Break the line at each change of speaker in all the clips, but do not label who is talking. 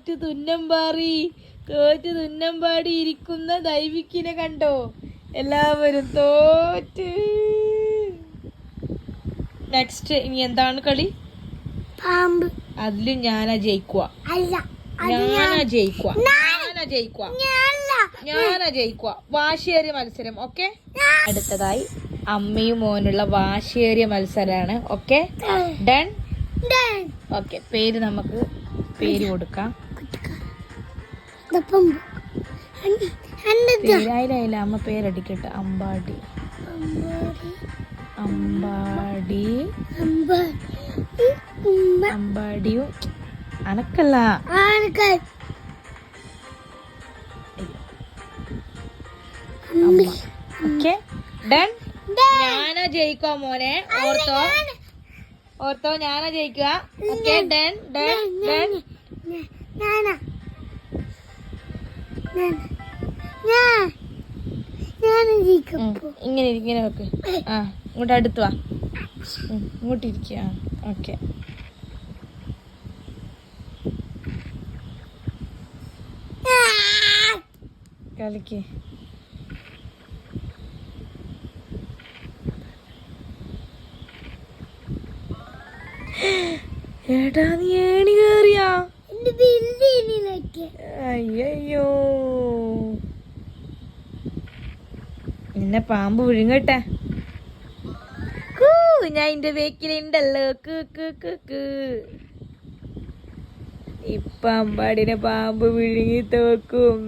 തോറ്റ് തുന്നം പാടി ഇരിക്കുന്ന ദൈവിക്കിനെ കണ്ടോ? എല്ലാവരും തോറ്റ്. നെക്സ്റ്റ് ഇനി എന്താണ് കളി?
പാമ്പ്.
അതില് ഞാനാ ജയിക്കുക. വാശിയേറിയ മത്സരം. ഓക്കെ, അടുത്തതായി അമ്മയും മോനുള്ള വാശിയേറിയ മത്സരമാണ്. Okay, done. ഓക്കെ, പേര് നമുക്ക് കൊടുക്കാം. പേരായില്ല, അമ്മ പേരടിക്കട്ടെ. അമ്പാടിയും അനക്കല്ല. Okay, done. ഞാനാ ജയിക്കുക മോനെ, ഓർത്തോ ഞാനാ ജയിക്കുക. Okay, done. ഇങ്ങനെ വെക്ക്. ആ, ഇങ്ങോട്ട് അടുത്ത് വാ, ഇങ്ങോട്ട് ഇരിക്കുക. ഓക്കെ, കളിക്ക്. ഏട്ടാ, നീ ഏണി കേറിയാ? അയ്യോ, എന്നെ പാമ്പ് വിഴുങ്ങട്ടെ. ഞാൻ എന്റെ വേക്കിലുണ്ടല്ലോ. ഇപ്പൊ അമ്പാടിനെ പാമ്പ് വിഴുങ്ങി തോക്കും.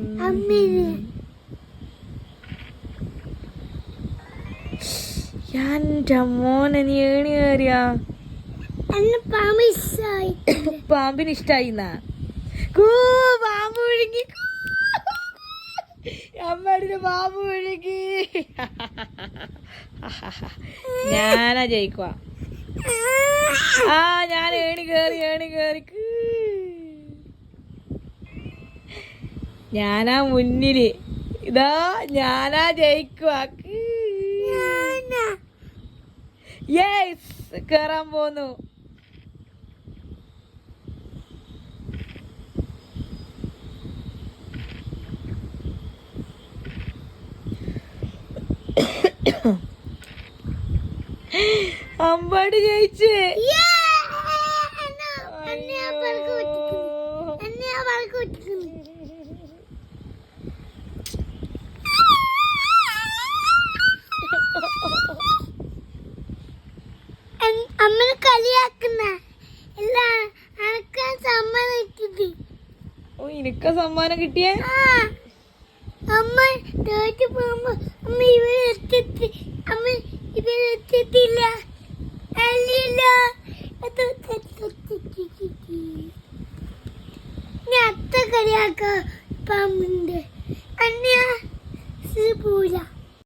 എന്റെ മോനെ, നീ ഏണി കയറിയാ? പാമ്പിന് ഇഷ്ടായിന്നാ? പാമ്പ് വിഴുങ്ങി. അമ്പാടിനെ പാമ്പ് വിഴുങ്ങി. ഞാനാ ജയിക്കുക. ഞാൻ ഏണി കേറി. ഞാനാ മുന്നില്. ഇതാ ഞാനാ ജയിക്കുക. യെസ്, കേറാൻ പോന്നു. അമ്പാടി ജയിച്ച്.
അമ്മനെ കളിയാക്കുന്ന സമ്മാനം കിട്ടി.
നിനക്ക സമ്മാനം കിട്ടിയേ?
അമ്മ തോറ്റു പോകുമ്പോ അമ്മ ഇവരെത്തില്ല. ഞാൻ അത്ത കളിയാക്ക പാമ്പിന്റെ അന്യ പൂല.